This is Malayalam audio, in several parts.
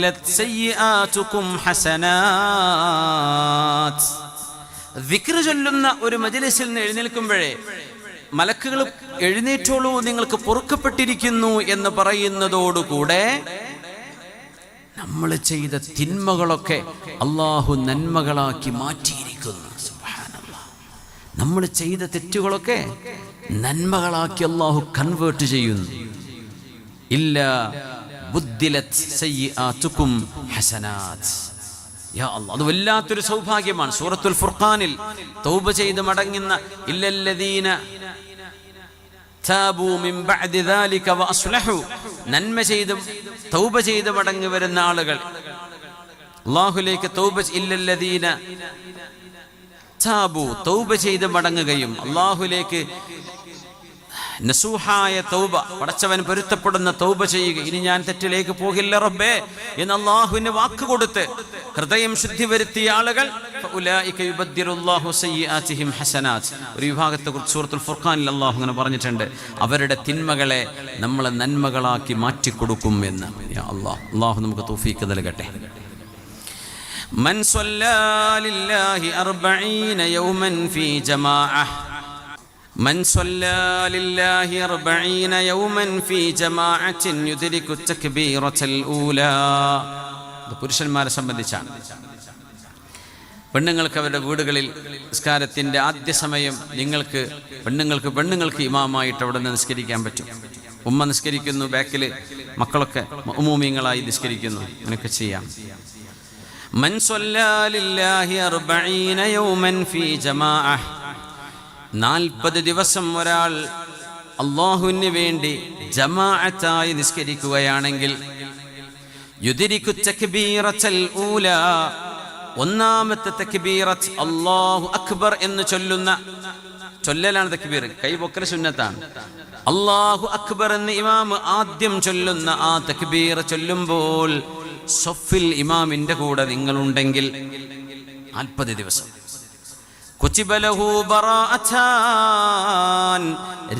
സയ്യിആതുകും ഹസനാത്. ദിക്ർ ചൊല്ലുന്ന ഒരു മജ്‌ലിസിൽ നിന്ന് എഴുന്നേൽക്കുമ്പോഴേ മലക്കുകൾ എഴുന്നേറ്റോളൂ, നിങ്ങൾക്ക് പൊറുക്കപ്പെട്ടിരിക്കുന്നു എന്ന് പറയുന്നതോടുകൂടെ നമ്മൾ ചെയ്ത തിന്മകളൊക്കെ അള്ളാഹു നന്മകളാക്കി മാറ്റിയിരിക്കുന്നു. സുബ്ഹാനല്ലാഹ്. നമ്മൾ ചെയ്ത തെറ്റുകളൊക്കെ നന്മകളാക്കി അള്ളാഹു കൺവേർട്ട് ചെയ്യുന്നു. ഇല്ല ബുദ്ദിലത് സയ്യിആതുകും ഹസനാത്. യാ അല്ലാഹ്, അത് വല്ലാത്തൊരു സൗഭാഗ്യമാണ്. സൂറത്തുൽ ഫുർഖാനിൽ തൗബ ചെയ്ത് മടങ്ങുന്ന ഇല്ലല്ലദീന താബൂ മിൻ ബഅദി ദാലിക വഅസ്ലഹു, നന്മ ചെയ്ത് തൗബ ചെയ്ത് മടങ്ങി വരുന്ന ആളുകൾ അല്ലാഹുവിലേക്ക് തൗബ ഇല്ലല്ലദീന താബൂ, തൗബ ചെയ്ത് മടങ്ങുകയും അല്ലാഹുവിലേക്ക് നസൂഹായ തൗബ, പടച്ചവൻ പൊരുത്തപ്പെടുന്ന തൗബ ചെയ്യുക. ഇനി ഞാൻ തെറ്റിലേക്ക് പോകില്ല റബ്ബേ എന്ന് അല്ലാഹുവിന് വാക്ക് കൊടുത്ത് ഹൃദയം ശുദ്ധി വരുത്തിയ ആളുകൾ ഫഉലൈക യുബദ്ദിലുല്ലാഹു സയ്യിആതിഹിം ഹസനാത്. ഒരു വിഭാഗത്തെ കുറിച്ച് സൂറത്തുൽ ഫുർഖാനിൽ അല്ലാഹു അങ്ങനെ പറഞ്ഞിട്ടുണ്ട്, അവരുടെ തിന്മകളെ നമ്മൾ നന്മകളാക്കി മാറ്റിക്കൊടുക്കും എന്ന്. യാ അല്ലാഹ്, അല്ലാഹു നമുക്ക് തൗഫീഖ് നൽകട്ടെ. മൻ സ്വല്ലാ ലില്ലാഹി 40 യൗമൻ ഫീ ജമാഅഹ്, من صلى لله 40 يوما في جماعة يدرك التكبيرة الأولى. ഇത് പുരുഷന്മാരെ സംബന്ധിച്ചാണ്. പെണ്ണുങ്ങൾക്ക് അവരുടെ വീടുകളിൽ നിസ്കാരത്തിൻ്റെ ആദ്യ സമയം പെണ്ണുങ്ങൾക്ക് ഇമാമായിട്ട് അവിടെ നിന്ന് നിസ്കരിക്കാൻ പറ്റും. ഉമ്മ നിസ്കരിക്കുന്നു, ബാക്കിൽ മക്കളൊക്കെ ഉമൂമിങ്ങളായി നിസ്കരിക്കുന്നു, അങ്ങനെയൊക്കെ ചെയ്യാം. മൻ സ്വല്ലാ ലില്ലാഹി 40 യൗമൻ ഫീ ജമാഅഹ്, 40 ദിവസം ഒരാൾ അല്ലാഹുവിന് വേണ്ടി ജമാഅത്തായി നിസ്കരിക്കുകയാണെങ്കിൽ യുദ്രികു തക്ബീറത്തുൽ ഊല, ഒന്നാമത്തെ തക്ബീറത്ത് അല്ലാഹു അക്ബർ എന്ന് ചൊല്ലലാണ് തക്ബീർ. കൈപൊക്കൽ സുന്നത്താണ്. അല്ലാഹു അക്ബർ എന്ന് ഇമാം ആദ്യം ചൊല്ലുന്ന ആ തക്ബീർ ചൊല്ലുമ്പോൾ സഫിൽ ഇമാമിന്റെ കൂടെ നിങ്ങളുണ്ടെങ്കിൽ 40 ദിവസം കുതിബലഹു ബറാഅതാൻ,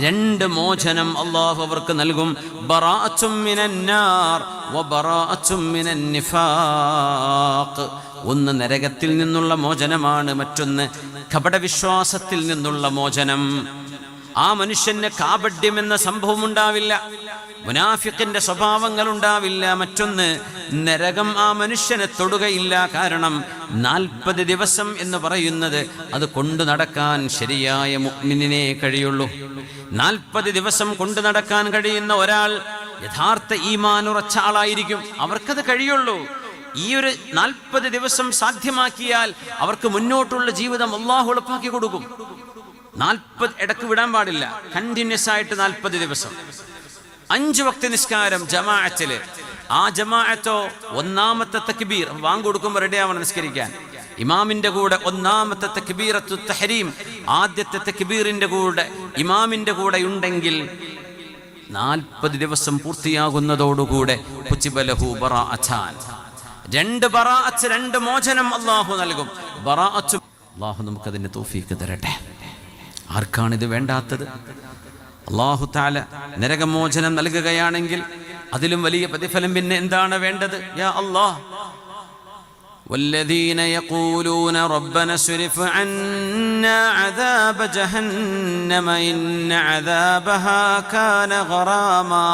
2 മോചനം അല്ലാഹു അവർക്ക് നൽകും. ബറാഅത്തും മിനന്നാർ വ ബറാഅത്തും മിനൻ നിഫാഖ്. ഒന്ന് നരകത്തിൽ നിന്നുള്ള മോചനമാണ്, മറ്റൊന്ന് കപടവിശ്വാസത്തിൽ നിന്നുള്ള മോചനം. ആ മനുഷ്യന് കാപഢ്യം എന്ന സംഭവം ഉണ്ടാവില്ല, മുനാഫിഖിന്റെ സ്വഭാവങ്ങൾ ഉണ്ടാവില്ല. മറ്റൊന്ന്, നരകം ആ മനുഷ്യനെ തൊടുകയില്ല. കാരണം 40 ദിവസം എന്ന് പറയുന്നത് അത് കൊണ്ടു നടക്കാൻ ശരിയായ മുഅ്മിനിനെ കഴിയുള്ളൂ. 40 ദിവസം കൊണ്ടു നടക്കാൻ കഴിയുന്ന ഒരാൾ യഥാർത്ഥ ഈമാൻ ഉറച്ച ആളായിരിക്കും, അവർക്കത് കഴിയുള്ളൂ. ഈ ഒരു 40 ദിവസം സാധ്യമാക്കിയാൽ അവർക്ക് മുന്നോട്ടുള്ള ജീവിതം അല്ലാഹു എളുപ്പമാക്കി കൊടുക്കും. 40 ഇടക്ക് വിടാൻ പാടില്ല, കണ്ടിന്യൂസ് ആയിട്ട് 40 ദിവസം. 5 വക്ത് നിസ്കാരം ജമാഅത്തില്. ആ ജമാഅത്തോ ഒന്നാമത്തെ തക്ബീർ വാങ്ങ് കൊടുക്കുമ്പോൾ റെഡിയാവണം നിസ്കരിക്കാൻ. ഇമാമിന്റെ കൂടെ ഒന്നാമത്തെ തക്ബീറത്തു തഹരീം, ആദ്യത്തെ തക്ബീറിന്റെ കൂടെ ഇമാമിന്റെ കൂടെ ഉണ്ടെങ്കിൽ 40 ദിവസം പൂർത്തിയാകുന്നതോടുകൂടെ കുതിബലഹു ബറാഅതാൻ, 2 ബറാഅത്ത്, 2 മോചനം അല്ലാഹു നൽകും. ബറാഅത്ത്, അല്ലാഹു നമുക്കതിന് തൗഫീഖ് തരട്ടെ. ആർക്കാണിത് വേണ്ടാത്തത്? അല്ലാഹു തആല നരകമോചനം നൽകുകയാണെങ്കിൽ അതിലും വലിയ പ്രതിഫലം പിന്നെ എന്താണ് വേണ്ടത്? യാ അല്ലാഹ്, വല്ലദീന യഖൂലൂന റബ്ബന സ്രിഫ് അന്നാ അദാബ ജഹന്നമ ഇന്ന അദാബഹാ കാന ഗറാമാ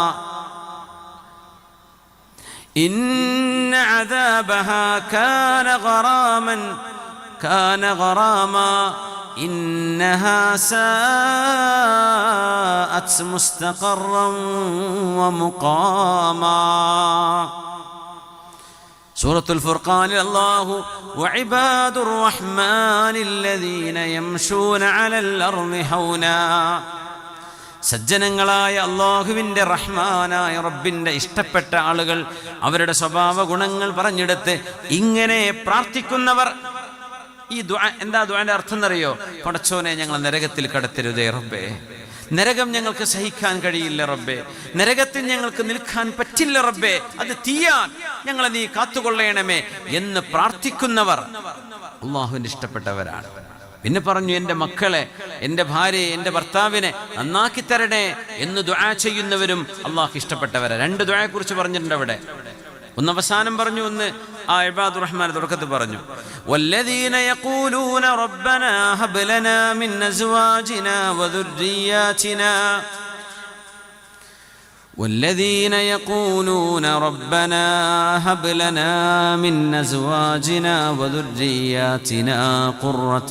ഇന്ന അദാബഹാ കാന ഗറാമാ إنها ساءت مستقرا ومقاما. سورة الفرقان الله وعباد الرحمن الذين يمشون على الأرض هونا. സജ്ജനങ്ങളായ അല്ലാഹുവിൻ്റെ റഹ്മാനായ റബ്ബിൻ്റെ ഇഷ്ടപ്പെട്ട ആളുകൾ അവരുടെ സ്വഭാവ ഗുണങ്ങൾ പറഞ്ഞെടുത്ത് ഇങ്ങനെ പ്രാർത്ഥിക്കുന്നവർ. ഈ ദുആ എന്താ? ദുആന്റെ അർത്ഥം എന്നറിയോ? പടച്ചോനെ, ഞങ്ങൾ നരകത്തിൽ കടത്തരുതേ റബ്ബേ, നരകം ഞങ്ങൾക്ക് സഹിക്കാൻ കഴിയില്ല റബ്ബേ, നരകത്തിൽ ഞങ്ങൾക്ക് നിൽക്കാൻ പറ്റില്ല റബ്ബേ, അത് തീയാൻ ഞങ്ങളെ നീ കാത്തുകൊള്ളണമേ എന്ന് പ്രാർത്ഥിക്കുന്നവർ അല്ലാഹുവിൻ്റെ ഇഷ്ടപ്പെട്ടവരാണ്. പിന്നെ പറഞ്ഞു, എൻ്റെ മക്കളെ, എൻ്റെ ഭാര്യയെ, എൻ്റെ ഭർത്താവിനെ നന്നാക്കി തരണേ എന്ന് ദുആ ചെയ്യുന്നവരും അല്ലാഹു ഇഷ്ടപ്പെട്ടവരാണ്. 2 ദുആയെക്കുറിച്ച് പറഞ്ഞിട്ടുണ്ട് അവിടെ. ഒന്ന് അവസാനം പറഞ്ഞു, ഒന്ന് ആ ഇബാദുർ റഹ്മാൻ തുടക്കത്തിൽ പറഞ്ഞു, വല്ലദീന യഖൂലൂന റബ്ബനാ ഹബ് ലനാ മിൻ അസ്വാജിനാ വദുർരിയാതിനാ والذين يقولون ربنا هب لنا من أزواجنا وذرياتنا قرة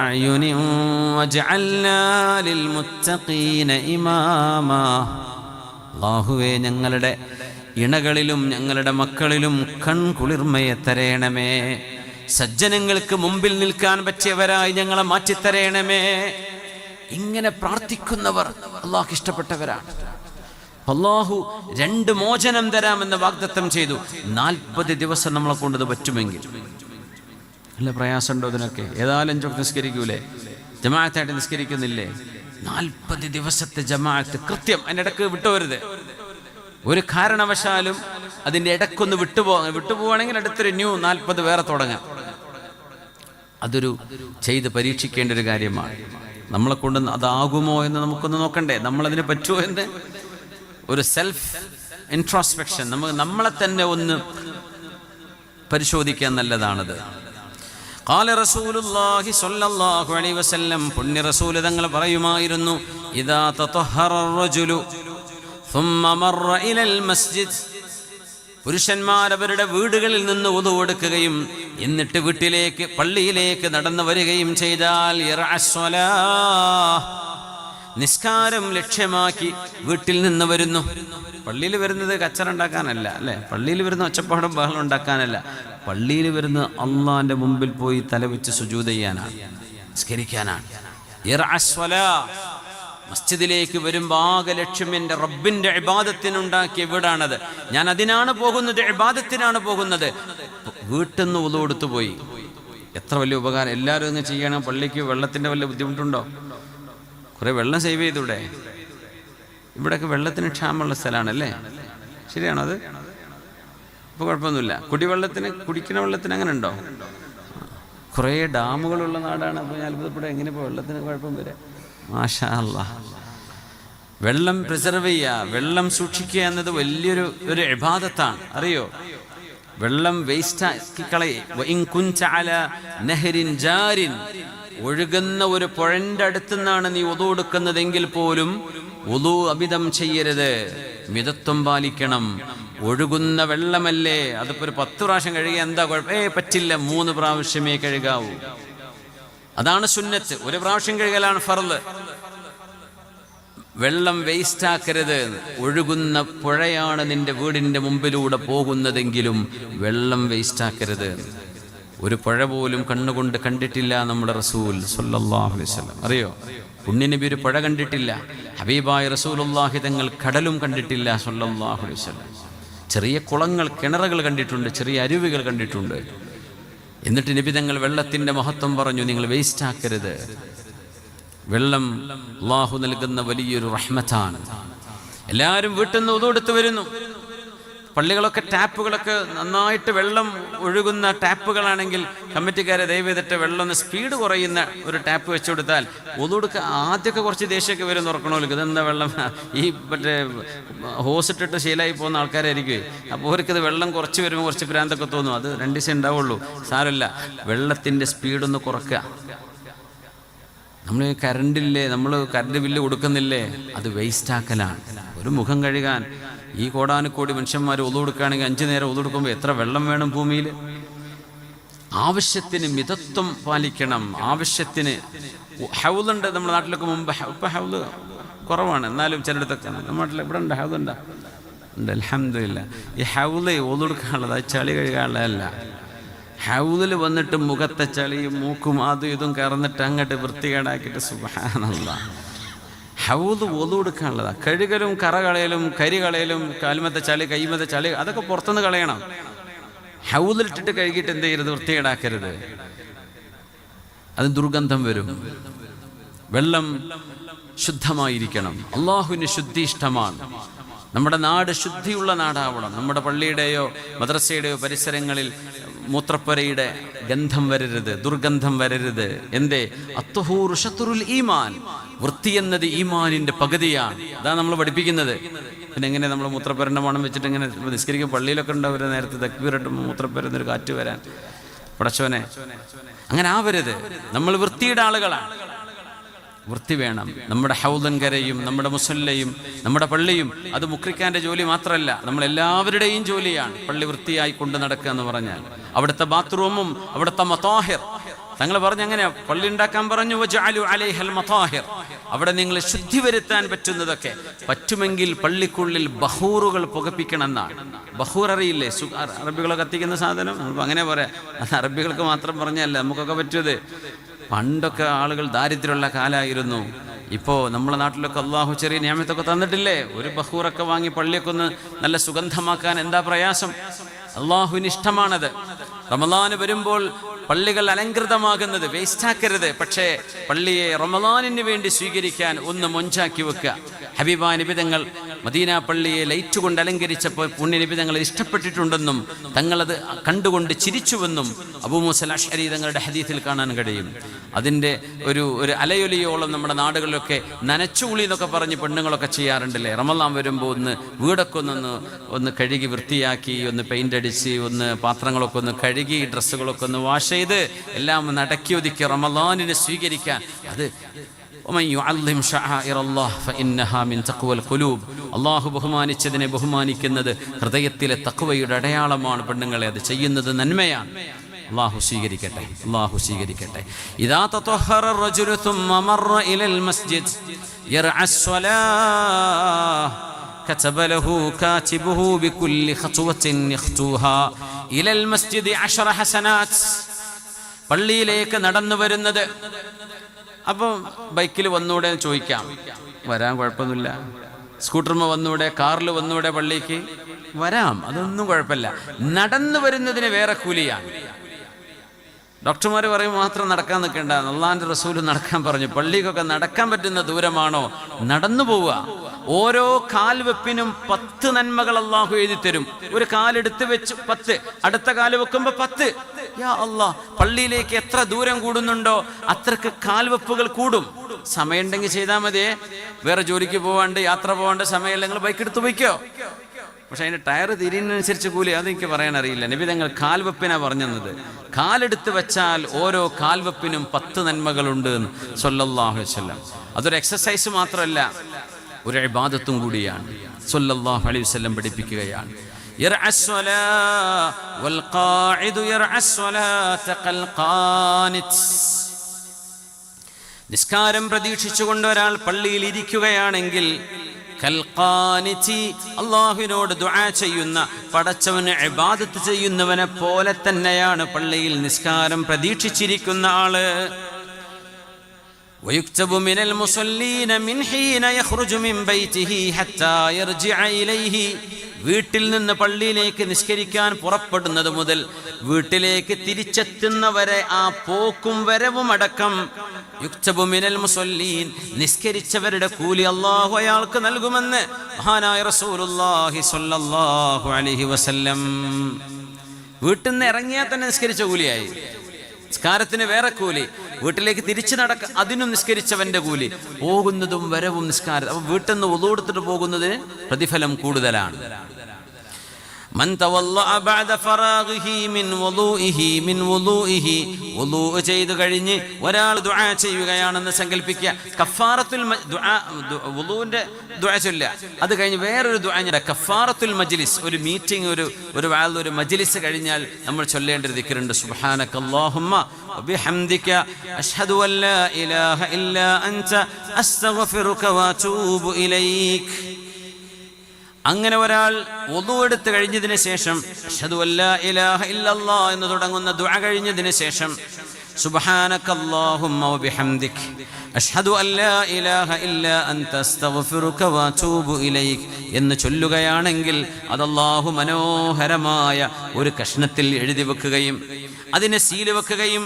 أعين واجعلنا للمتقين إماما. അല്ലാഹുവേ, ഞങ്ങളുടെ ഇണകളിലും ഞങ്ങളുടെ മക്കളിലും കൺകുളിർമയെ തരേണമേ. സജ്ജനങ്ങൾക്ക് മുമ്പിൽ നിൽക്കാൻ പറ്റിയവരായി ഞങ്ങളെ മാറ്റിത്തരേണമേ. ഇങ്ങനെ പ്രാർത്ഥിക്കുന്നവർ അള്ളാഹു ഇഷ്ടപ്പെട്ടവരാണ്. അള്ളാഹു 2 മോചനം തരാമെന്ന് വാഗ്ദത്തം ചെയ്തു. 40 ദിവസം നമ്മളെ കൊണ്ടത് പറ്റുമെങ്കിൽ. നല്ല പ്രയാസമുണ്ടോ ഇതിനൊക്കെ? ഏതായാലും 5 നിസ്കരിക്കൂലേ? ജമാഅത്തായിട്ട് നിസ്കരിക്കുന്നില്ലേ? 40 ദിവസത്തെ ജമാഅത്ത് കൃത്യം. അതിൻ്റെ ഇടക്ക് വിട്ടുപോരുത്. ഒരു കാരണവശാലും അതിൻ്റെ ഇടക്കൊന്ന് വിട്ടുപോവാണെങ്കിൽ അടുത്തൊരു 40 വേറെ തുടങ്ങാം. അതൊരു ചെയ്ത് പരീക്ഷിക്കേണ്ട ഒരു കാര്യമാണ്. നമ്മളെ കൊണ്ട് അതാകുമോ എന്ന് നമുക്കൊന്ന് നോക്കണ്ടേ? നമ്മളതിന് പറ്റുമോ എന്ന് ഒരു സെൽഫ് ഇൻട്രോസ്പെക്ഷൻ, നമ്മളെ തന്നെ ഒന്ന് പരിശോധിക്കാൻ നല്ലതാണത്. ഖാല റസൂലുള്ളാഹി സ്വല്ലല്ലാഹു അലൈഹി വസല്ലം, പുണ്യ റസൂൽ തങ്ങൾ പറയുമായിരുന്നു, ഇദാ തതഹറ റജുലു ثم മറ ഇലൽ മസ്ജിദ്, പുരുഷന്മാർ അവരുടെ വീടുകളിൽ നിന്ന് wudu എടുക്കുകയും എന്നിട്ട് പള്ളിയിലേക്ക് നടന്നു വരികയും ചെയ്താൽ നിസ്കാരം ലക്ഷ്യമാക്കി വീട്ടിൽ നിന്ന് വരുന്നു. പള്ളിയിൽ വരുന്നത് കച്ചറ ഉണ്ടാക്കാനല്ല, അല്ലേ? പള്ളിയിൽ വരുന്ന ഒച്ചപ്പാടും ബഹളം ഉണ്ടാക്കാനല്ല. പള്ളിയിൽ വരുന്ന അള്ളാന്റെ മുമ്പിൽ പോയി തലവെച്ച് സുജൂദ് ചെയ്യാനാണ്, നിസ്കരിക്കാനാണ്. മസ്ജിദിലേക്ക് വരുമ്പോൾ ആകെ ലക്ഷ്യം എൻ്റെ റബ്ബിൻ്റെ ഇബാദത്തിനുണ്ടാക്കിയ വീടാണത്. ഞാൻ അതിനാണ് പോകുന്നത്, ഇബാദത്തിനാണ് പോകുന്നത്. വീട്ടിൽ നിന്ന് wudu എടുത്തു പോയി. എത്ര വലിയ ഉപകാരം! എല്ലാവരും ഇങ്ങനെ ചെയ്യണം. പള്ളിക്ക് വെള്ളത്തിൻ്റെ വല്ല ബുദ്ധിമുട്ടുണ്ടോ? കുറേ വെള്ളം സേവ് ചെയ്തൂടെ? ഇവിടെയൊക്കെ വെള്ളത്തിന് ക്ഷാമമുള്ള സ്ഥലമാണല്ലേ? ശരിയാണോ അത്? ഇപ്പോൾ കുഴപ്പമൊന്നുമില്ല. കുടിക്കുന്ന വെള്ളത്തിന് അങ്ങനെ ഉണ്ടോ? കുറേ ഡാമുകളുള്ള നാടാണ്. അപ്പോൾ ഞാൻ അത്ഭുതപ്പെടെ എങ്ങനെ ഇപ്പോൾ വെള്ളത്തിന് കുഴപ്പം വരെ. മാഷാ അല്ലാഹ്. വെള്ളം പ്രിസർവ് ചെയ്യുക, വെള്ളം സൂക്ഷിക്കുക എന്നത് വലിയൊരു ഇബാദത്താണ്. അറിയോ? വെള്ളം വേസ്റ്റാക്കി കളയും. ഒഴുകുന്ന ഒരു പുഴന്റെ അടുത്തുനിന്നാണ് നീ wudu എടുക്കുന്നതെങ്കിൽ പോലും wudu അമിതം ചെയ്യരുത്, മിതത്വം പാലിക്കണം. ഒഴുകുന്ന വെള്ളമല്ലേ, അതിപ്പോൾ ഒരു 10 പ്രാവശ്യം കഴുകിയ എന്താ കുഴപ്പം? പറ്റില്ല, 3 പ്രാവശ്യമേ കഴുകാവൂ. അതാണ് സുന്നത്ത്. 1 പ്രാവശ്യം കഴുകലാണ് ഫർള്. വെള്ളം വേസ്റ്റാക്കരുത്. ഒഴുകുന്ന പുഴയാണ് നിന്റെ വീടിൻ്റെ മുമ്പിലൂടെ പോകുന്നതെങ്കിലും വെള്ളം വേസ്റ്റാക്കരുത്. ഒരു പുഴ പോലും കണ്ണുകൊണ്ട് കണ്ടിട്ടില്ല നമ്മുടെ റസൂൽ സ്വല്ലല്ലാഹു അലൈഹി വസല്ലം. അറിയോ? പുണ്യനബി ഒരു പുഴ കണ്ടിട്ടില്ല. ഹബീബായ റസൂലുള്ളാഹി തങ്ങൾ കടലും കണ്ടിട്ടില്ല സ്വല്ലല്ലാഹു അലൈഹി വസല്ലം. ചെറിയ കുളങ്ങൾ, കിണറുകൾ കണ്ടിട്ടുണ്ട്, ചെറിയ അരുവികൾ കണ്ടിട്ടുണ്ട്. എന്നിട്ട് നബി തങ്ങൾ വെള്ളത്തിൻ്റെ മഹത്വം പറഞ്ഞു, നിങ്ങൾ വേസ്റ്റാക്കരുത്. വെള്ളം അല്ലാഹു നൽകുന്ന വലിയൊരു റഹ്മത്താണ്. എല്ലാവരും വീട്ടിൽ നിന്ന് wudu എടുത്ത് വരുന്നു. പള്ളികളൊക്കെ ടാപ്പുകളൊക്കെ നന്നായിട്ട് വെള്ളം ഒഴുകുന്ന ടാപ്പുകളാണെങ്കിൽ കമ്മിറ്റിക്കാരെ ദയവ് ചെയ്തിട്ട് വെള്ളം ഒന്ന് സ്പീഡ് കുറയുന്ന ഒരു ടാപ്പ് വെച്ചു കൊടുത്താൽ wudu എടുക്കുക. ആദ്യമൊക്കെ കുറച്ച് ദേഷ്യമൊക്കെ വരും, തുറക്കണമല്ലോ. ഇതെന്താ വെള്ളം, ഈ മറ്റേ ഹോസിട്ടിട്ട് ശീലമായി പോകുന്ന ആൾക്കാരായിരിക്കും. അപ്പോൾ അവർക്കത് വെള്ളം കുറച്ച് വരുമ്പോൾ കുറച്ച് ഭ്രാന്തൊക്കെ തോന്നും. അത് 2 ദിവസം ഉണ്ടാവുള്ളൂ, സാരമില്ല. വെള്ളത്തിൻ്റെ സ്പീഡൊന്ന് കുറക്കുക. നമ്മൾ കറണ്ടില്ലേ, നമ്മൾ കറണ്ട് ബില്ല് കൊടുക്കുന്നില്ലേ, അത് വേസ്റ്റാക്കലാണ്. ഒരു മുഖം കഴുകാൻ ഈ കോടാനുകോടി മനുഷ്യന്മാർ wudu എടുക്കുകയാണെങ്കിൽ 5 നേരം wudu എടുക്കുമ്പോൾ എത്ര വെള്ളം വേണം ഭൂമിയിൽ? ആവശ്യത്തിന് മിതത്വം പാലിക്കണം. ആവശ്യത്തിന് ഹൗലുണ്ട് നമ്മുടെ നാട്ടിലൊക്കെ മുമ്പ്. ഇപ്പം ഹൗല് കുറവാണ്, എന്നാലും ചിലയിടത്തൊക്കെ. നമ്മുടെ നാട്ടിൽ ഇവിടെ ഉണ്ട്, ഹൗലുണ്ട്, ഉണ്ട്. അൽഹംദുലില്ലാ. ഈ ഹൗല് wudu എടുക്കാനുള്ളത്, അത് ചളി കഴുകാനുള്ളതല്ല. ഹൗലിൽ വന്നിട്ട് മുഖത്തെ ചളിയും മൂക്കും അതും ഇതും കറന്നിട്ട് അങ്ങോട്ട് വൃത്തികേടാക്കിയിട്ട് സുബ്ഹാനല്ലാഹ്. ഹൗദ് wudu എടുക്കാനുള്ളതാണ്. കഴുകലും കറ കളയലും കരി കളയലും കാൽമത്തെ ചളി കൈമത്തെ ചളി അതൊക്കെ പുറത്തുനിന്ന് കളയണം. ഹൗദിലിട്ടിട്ട് കഴുകിയിട്ട് എന്ത് ചെയ്യരുത്? വൃത്തികേടാക്കരുത്. അത് ദുർഗന്ധം വരും. വെള്ളം ശുദ്ധമായിരിക്കണം. അള്ളാഹുവിന് ശുദ്ധി ഇഷ്ടമാണ്. നമ്മുടെ നാട് ശുദ്ധിയുള്ള നാടാവണം. നമ്മുടെ പള്ളിയുടെയോ മദ്രസയുടെയോ പരിസരങ്ങളിൽ മൂത്രപ്പുരയുടെ ഗന്ധം വരരുത്, ദുർഗന്ധം വരരുത്. എന്തേ? അത്ത്ഹൂറു ശത്റുൽ ഈമാൻ. വൃത്തി എന്നത് ഈമാനിന്റെ പകുതിയാണ്. അതാണ് നമ്മൾ പഠിപ്പിക്കുന്നത്. പിന്നെ എങ്ങനെ നമ്മൾ മൂത്രപ്പേരൻ്റെ മണം വെച്ചിട്ട് ഇങ്ങനെ നിസ്കരിക്കും? പള്ളിയിലൊക്കെ ഉണ്ടാവും നേരത്തെ തക്ബീറിട്ട് മൂത്രപ്പേരുന്നൊരു കാറ്റ് വരാൻ. പടച്ചോനെ, അങ്ങനെ ആവരുത്. നമ്മൾ വൃത്തിയുടെ ആളുകളാണ്. വൃത്തി വേണം. നമ്മുടെ ഹൗദൻ കരയും നമ്മുടെ മുസല്ലയും നമ്മുടെ പള്ളിയും അത് മുക്രിക്കാൻ്റെ ജോലി മാത്രമല്ല, നമ്മളെല്ലാവരുടെയും ജോലിയാണ് പള്ളി വൃത്തിയായി കൊണ്ടു നടക്കുക എന്ന് പറഞ്ഞാൽ. അവിടുത്തെ ബാത്റൂമും അവിടുത്തെ മതാഹിർ, തങ്ങൾ പറഞ്ഞു അങ്ങനെ പള്ളി ഉണ്ടാക്കാൻ പറഞ്ഞു, വജഅലു അലൈഹൽ മതാഹിർ, അവിടെ നിങ്ങൾ ശുദ്ധി വരുത്താൻ പറ്റുന്നതൊക്കെ പറ്റുമെങ്കിൽ പള്ളിക്കുള്ളിൽ ബഹൂറുകൾ പുകപ്പിക്കണം എന്നാണ്. ബഹൂർ അറിയില്ലേ? അറബികളെ കത്തിക്കുന്ന സാധനം. അങ്ങനെ പറയാം, അത് അറബികൾക്ക് മാത്രം പറഞ്ഞല്ല, നമുക്കൊക്കെ പറ്റുന്നത്. പണ്ടൊക്കെ ആളുകൾ ദാരിദ്ര്യമുള്ള കാലമായിരുന്നു. ഇപ്പോൾ നമ്മളെ നാട്ടിലൊക്കെ അള്ളാഹു ചെറിയ നിയമത്തൊക്കെ തന്നിട്ടില്ലേ? ഒരു ബഹൂറൊക്കെ വാങ്ങി പള്ളിയൊക്കെ ഒന്ന് നല്ല സുഗന്ധമാക്കാൻ എന്താ പ്രയാസം? അള്ളാഹുവിന് ഇഷ്ടമാണത്. റമളാന് വരുമ്പോൾ പള്ളികൾ അലങ്കൃതമാകുന്നത് വേസ്റ്റാക്കരുത്. പക്ഷേ പള്ളിയെ റമളാനിന് വേണ്ടി സ്വീകരിക്കാൻ ഒന്ന് മൊഞ്ചാക്കി വെക്കുക. ഹബീബ നബി തങ്ങൾ മദീന പള്ളിയെ ലൈറ്റ് കൊണ്ട് അലങ്കരിച്ചപ്പോൾ പുണ്യ നബി തങ്ങൾ ഇഷ്ടപ്പെട്ടിട്ടുണ്ടെന്നും തങ്ങളത് കണ്ടുകൊണ്ട് ചിരിച്ചുവെന്നും അബൂ മൂസ അശ്അരി തങ്ങളുടെ ഹദീസിൽ കാണാൻ കഴിയും. അതിൻ്റെ ഒരു അലയൊലിയോളം നമ്മുടെ നാടുകളിലൊക്കെ നനച്ചുകുളി എന്നൊക്കെ പറഞ്ഞ് പെണ്ണുങ്ങളൊക്കെ ചെയ്യാറുണ്ടല്ലേ? റമളാൻ വരുമ്പോൾ വീടൊക്കെ ഒന്ന് കഴുകി വൃത്തിയാക്കി, ഒന്ന് പെയിൻ്റ് അടിച്ച്, ഒന്ന് പാത്രങ്ങളൊക്കെ ഒന്ന് കഴുകി, ഡ്രസ്സുകളൊക്കെ ഒന്ന് വാഷ് ചെയ്ത് എല്ലാം നടക്കി ഒതുക്കി റമളാനിനെ സ്വീകരിക്കാൻ. അത് അള്ളാഹു ബഹുമാനിച്ചതിനെ ബഹുമാനിക്കുന്നത് ഹൃദയത്തിലെ തഖ്വയുടെ അടയാളമാണ്. പെണ്ണുങ്ങളെ അത് ചെയ്യുന്നത് നന്മയാണ്. അള്ളാഹു സ്വീകരിക്കട്ടെ, അള്ളാഹു സ്വീകരിക്കട്ടെ. ഇദാ തതഹറ റജുലു ثم مر الى المسجد يرعى الصلاه كتب له كاتبه بكل خطوة يخطوها الى المسجد 10 حسنات. പള്ളിയിലേക്ക് നടന്നു വരുന്നത്, അപ്പം ബൈക്കിൽ വന്നൂടെ ചോദിക്കാം, വരാൻ കുഴപ്പമൊന്നുമില്ല. സ്കൂട്ടർമ വന്നൂടെ, കാറിൽ വന്നൂടെ, പള്ളിക്ക് വരാം, അതൊന്നും കുഴപ്പമില്ല. നടന്നു വരുന്നതിന് വേറെ കൂലിയാണ്. ഡോക്ടർമാർ പറയും മാത്രം നടക്കാൻ നിൽക്കേണ്ട, അള്ളാഹിൻ്റെ റസൂൽ നടക്കാൻ പറഞ്ഞു. പള്ളിക്കൊക്കെ നടക്കാൻ പറ്റുന്ന ദൂരമാണോ? നടന്നു പോവുക. ഓരോ കാൽവെപ്പിനും 10 നന്മകൾ അള്ളാഹു എഴുതി തരും. ഒരു കാലെടുത്ത് വെച്ച് 10, അടുത്ത കാല് വെക്കുമ്പോൾ 10. യാ അള്ളാഹ്, പള്ളിയിലേക്ക് എത്ര ദൂരം കൂടുന്നുണ്ടോ അത്രക്ക് കാൽവെപ്പുകൾ കൂടും. സമയമുണ്ടെങ്കിൽ ചെയ്താൽ മതിയേ. വേറെ ജോലിക്ക് പോവാണ്ട്, യാത്ര പോവാണ്ട് സമയമില്ല, നിങ്ങൾ ബൈക്ക് എടുത്ത് പോയിക്കോ. പക്ഷെ അതിൻ്റെ ടയർ തിരിയുന്നതനുസരിച്ച് കൂലി, അതെനിക്ക് പറയാൻ അറിയില്ല. നബി തങ്ങൾ കാൽവെപ്പിനാ പറഞ്ഞത്. കാലെടുത്ത് വെച്ചാൽ ഓരോ കാൽവെപ്പിനും 10 നന്മകളുണ്ട് സ്വല്ലല്ലാഹു അലൈഹി വസല്ലം. അതൊരു എക്സസൈസ് മാത്രമല്ല, ഒരു ഇബാദത്തും കൂടിയാണ്. സ്വല്ലല്ലാഹു അലൈഹി വസല്ലം പഠിപ്പിക്കുകയാണ്. നിസ്കാരം പ്രതീക്ഷിച്ചുകൊണ്ട് ഒരാൾ പള്ളിയിൽ ഇരിക്കുകയാണെങ്കിൽ അള്ളാഹുവിനോട് ദുആ ചെയ്യുന്ന, പടച്ചവന് ഇബാദത്ത് ചെയ്യുന്നവനെ പോലെ തന്നെയാണ് പള്ളിയിൽ നിസ്കാരം പ്രതീക്ഷിച്ചിരിക്കുന്ന ആള്. ويكتب من المصلين من حين يخرج من بيته حتى يرجع إليه. വീട്ടിൽ നിന്ന് പള്ളിയിലേക്ക് നിസ്കരിക്കാൻ പുറപ്പെടുന്നത് മുതൽ വീട്ടിലേക്ക് തിരിച്ചെത്തുന്നവരെ ആ പോക്കും വരവും അടക്കം യുക്തബു മിനൽ മുസല്ലീൻ, നിസ്കരിച്ചവരുടെ കൂലി അല്ലാഹു അയാൾക്ക് നൽകുമെന്ന് മഹാനായ റസൂലുള്ളാഹി സ്വല്ലല്ലാഹു അലൈഹി വസല്ലം. വീട്ടിൽ നിന്ന് ഇറങ്ങിയാൽ തന്നെ നിസ്കരിച്ച കൂലിയായി. നിസ്കാരത്തിന് വേറെ കൂലി, വീട്ടിലേക്ക് തിരിച്ചു അതിനും നിസ്കരിച്ചവന്റെ കൂലി, പോകുന്നതും വരവും നിസ്കാരം. അപ്പൊ വീട്ടിൽ നിന്ന് വുളൂ എടുത്തിട്ട് പോകുന്നത് പ്രതിഫലം കൂടുതലാണ്. من تولى بعد فراغه من وضوئه വുളൂ ചെയ്തു കഴിഞ്ഞ് ഒരാൾ ദുആ ചെയ്യുകയാണെന്ന് സങ്കല്പിക്കുക. കഫാറത്തുൽ വുളൂന്റെ ദുആ ചൊല്ലുക, അത് കഴിഞ്ഞ് വേറൊരു ദുആ, കഫാറത്തുൽ മജ്ലിസ്, ഒരു മീറ്റിംഗ്, ഒരു മജ്ലിസ് കഴിഞ്ഞാൽ നമ്മൾ ചൊല്ലേണ്ട ഒരു ദിക്റുണ്ട്. സുബ്ഹാനകല്ലാഹുമ്മ വബിഹംദിക അഷ്ഹദു അൻ ലാ ഇലാഹ ഇല്ലാ അൻത അസ്തഗ്ഫിറുക വഅതൂബു ഇലൈക്. അങ്ങനെ ഒരാൾ വുളൂ എടുത്ത് കഴിഞ്ഞതിന് ശേഷം അഷ്ഹദു അല്ലാ ഇലാഹ ഇല്ലല്ലാഹ് എന്ന് തുടങ്ങുന്ന ദുആ കഴിഞ്ഞതിന് ശേഷം സുബ്ഹാനകല്ലാഹുമ്മ വബിഹംദിക അഷ്ഹദു അല്ലാ ഇലാഹ ഇല്ലാ അൻത അസ്തഗ്ഫിറുക വഅതൂബു ഇലൈക് എന്ന് ചൊല്ലുകയാണെങ്കിൽ അത് അല്ലാഹു മനോഹരമായ ഒരു കഷ്ണത്തിൽ എഴുതി വെക്കുകയും അതിനെ സീല് വെക്കുകയും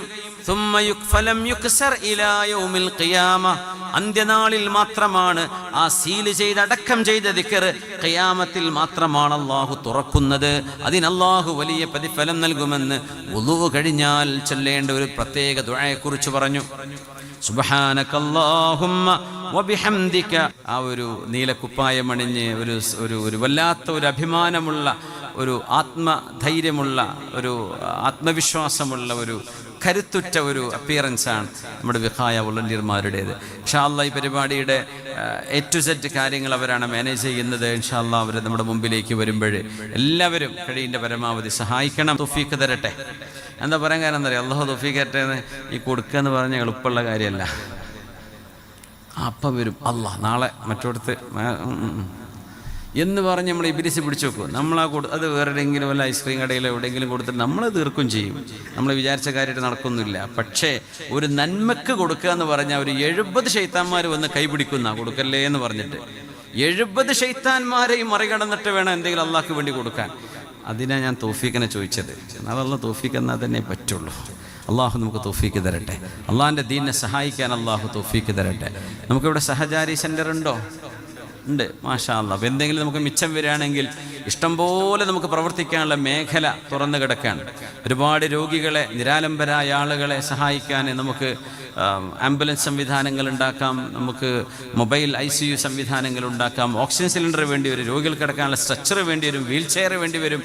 അന്ത്യനാളിൽ മാത്രമാണ് ആ സീല് ചെയ്ത് അടക്കം ചെയ്ത ദിക്ർ, ഖിയാമത്തിൽ മാത്രമാണ് അല്ലാഹു തുറക്കുന്നത്. അതിന് അല്ലാഹു വലിയ പ്രതിഫലം നൽകുമെന്ന് വുളൂ കഴിഞ്ഞാൽ ചൊല്ലേണ്ട ഒരു പ്രത്യേക ദുആയെക്കുറിച്ച് പറഞ്ഞു. സുബ്ഹാനകല്ലാഹുമ്മ വബിഹംദിക. ആ ഒരു നീലക്കുപ്പായം അണിഞ്ഞ് ഒരു വല്ലാത്ത ഒരു അഭിമാനമുള്ള, ഒരു ആത്മധൈര്യമുള്ള, ഒരു ആത്മവിശ്വാസമുള്ള, ഒരു കരുത്തുറ്റ ഒരു അപ്പിയറൻസാണ് നമ്മുടെ വിഖായ വോളണ്ടിയർമാരുടേത്. ഇൻഷാ അല്ലാഹ് ഈ പരിപാടിയുടെ A to Z കാര്യങ്ങൾ അവരാണ് മാനേജ് ചെയ്യുന്നത്. ഇൻഷാ അല്ലാഹ് അവർ നമ്മുടെ മുമ്പിലേക്ക് വരുമ്പോൾ എല്ലാവരും കഴിവിൻ്റെ പരമാവധി സഹായിക്കണം. തൗഫീഖ് തരട്ടെ. എന്താ പറയാൻ കാരണം എന്താ പറയുക, അല്ലാഹു തൗഫീഖ് തരട്ടെ എന്ന്. ഈ കൊടുക്കുക എന്ന് പറഞ്ഞാൽ എളുപ്പമുള്ള കാര്യമല്ല. അപ്പം വരും അല്ലാഹ് നാളെ മറ്റോടത്ത് എന്ന് പറഞ്ഞ് നമ്മൾ ഇബിലിസ് പിടിച്ചു വെക്കും. അത് വേറെ എവിടെയെങ്കിലും വല്ല ഐസ്ക്രീം കടയിലോ എവിടെയെങ്കിലും കൊടുത്തിട്ട് നമ്മൾ തീർക്കും ചെയ്യും. നമ്മൾ വിചാരിച്ച കാര്യമായിട്ട് നടക്കൊന്നുമില്ല. പക്ഷേ ഒരു നന്മക്ക് കൊടുക്കുക എന്ന് പറഞ്ഞാൽ ഒരു 70 ശൈത്താന്മാർ വന്ന് കൈപിടിക്കുന്ന കൊടുക്കല്ലേ എന്ന് പറഞ്ഞിട്ട് 70 ശൈത്താന്മാരെയും മറികടന്നിട്ട് വേണം എന്തെങ്കിലും അള്ളാഹ്ക്ക് വേണ്ടി കൊടുക്കാൻ. അതിനാണ് ഞാൻ തൗഫീഖിനെ ചോദിച്ചത്. എന്നാൽ അള്ളാഹ് തൗഫീഖ് എന്നാൽ തന്നെ പറ്റുള്ളൂ. അള്ളാഹു നമുക്ക് തൗഫീഖ് തരട്ടെ. അള്ളാഹിൻ്റെ ദീനിനെ സഹായിക്കാൻ അള്ളാഹു തൗഫീഖ് തരട്ടെ. നമുക്കിവിടെ സഹചാരി സെൻ്റർ ഉണ്ടോ? ഉണ്ട്, മാഷാ അല്ലാഹ്. അപ്പോൾ എന്തെങ്കിലും നമുക്ക് മിച്ചം വരികയാണെങ്കിൽ ഇഷ്ടംപോലെ നമുക്ക് പ്രവർത്തിക്കാനുള്ള മേഖല തുറന്നു കിടക്കാൻ. ഒരുപാട് രോഗികളെ, നിരാലംബരായ ആളുകളെ സഹായിക്കാൻ നമുക്ക് ആംബുലൻസ് സംവിധാനങ്ങൾ ഉണ്ടാക്കാം, നമുക്ക് മൊബൈൽ ICU സംവിധാനങ്ങൾ ഉണ്ടാക്കാം, ഓക്സിജൻ സിലിണ്ടർ വേണ്ടി വരും, രോഗികൾക്ക് കിടക്കാനുള്ള സ്ട്രെച്ചർ വേണ്ടി വരും, വീൽ ചെയർ വേണ്ടി വരും.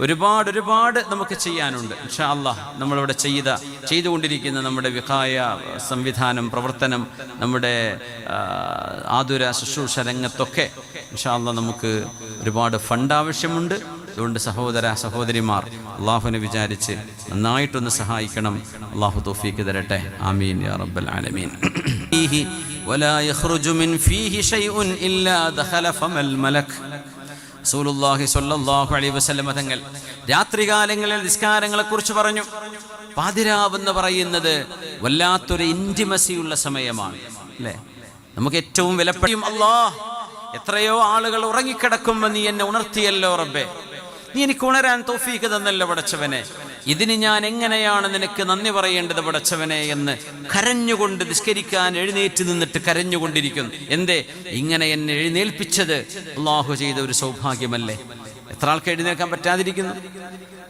ഒരുപാട് നമുക്ക് ചെയ്യാനുണ്ട്. ഇൻഷാ അല്ലാഹ് നമ്മളിവിടെ ചെയ്തുകൊണ്ടിരിക്കുന്ന നമ്മുടെ വിഖായ സംവിധാനം, പ്രവർത്തനം, നമ്മുടെ ആതുര ശുശ്രൂഷ രംഗത്തൊക്കെ ഇൻഷാ അല്ലാഹ് നമുക്ക് ഒരുപാട് ഫണ്ട് ആവശ്യമുണ്ട്. അതുകൊണ്ട് സഹോദര സഹോദരിമാർ അള്ളാഹുവിനെ വിചാരിച്ച് നന്നായിട്ടൊന്ന് സഹായിക്കണം. അള്ളാഹു തൗഫീഖ് തരട്ടെ. ആമീൻ യാ റബ്ബൽ ആലമീൻ. വലാ യഖ്റുജു മിൻ ഫീഹി ശൈഉൻ ഇല്ലാ ദഖല ഫമൽ മലക്. റസൂലുള്ളാഹി സ്വല്ലല്ലാഹു അലൈഹി വസല്ലം തങ്ങൾ രാത്രികാലങ്ങളിൽ നിസ്കാരങ്ങളെക്കുറിച്ച് പറഞ്ഞു. പാതിരാവെന്ന് പറയുന്നത് വല്ലാത്തൊരു ഇൻറ്റിമസിയുള്ള സമയമാണ്, അല്ലേ? നമുക്ക് ഏറ്റവും വിലപ്പെട്ട അല്ലാഹ്, എത്രയോ ആളുകൾ ഉറങ്ങിക്കിടക്കുമ്പോൾ നീ എന്നെ ഉണർത്തിയല്ലോ റബ്ബേ, നീ എനിക്ക് ഉണരാൻ തൗഫീഖ് തന്നല്ലോ പടച്ചവനെ, ഇതിന് ഞാൻ എങ്ങനെയാണ് നിനക്ക് നന്ദി പറയേണ്ടത് പടച്ചവനെ എന്ന് കരഞ്ഞുകൊണ്ട് നിസ്കരിക്കാൻ എഴുന്നേറ്റ് നിന്നിട്ട് കരഞ്ഞുകൊണ്ടിരിക്കുന്നു. എന്തേ? ഇങ്ങനെ എന്നെ എഴുന്നേൽപ്പിച്ചത് അല്ലാഹു ചെയ്ത ഒരു സൗഭാഗ്യമല്ലേ? എത്ര ആൾക്ക് എഴുന്നേൽക്കാൻ പറ്റാതിരിക്കുന്നു?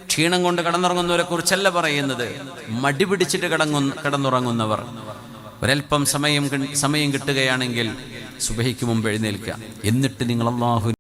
ക്ഷീണം കൊണ്ട് കടന്നുറങ്ങുന്നവരെ കുറിച്ചല്ല പറയുന്നത്, മടി പിടിച്ചിട്ട് കടന്നുറങ്ങുന്നവർ. ഒരൽപ്പം സമയം കിട്ടുകയാണെങ്കിൽ സുബഹിക്ക് മുമ്പ് എഴുന്നേൽക്കുക. എന്നിട്ട് നിങ്ങൾ അല്ലാഹുവിനെ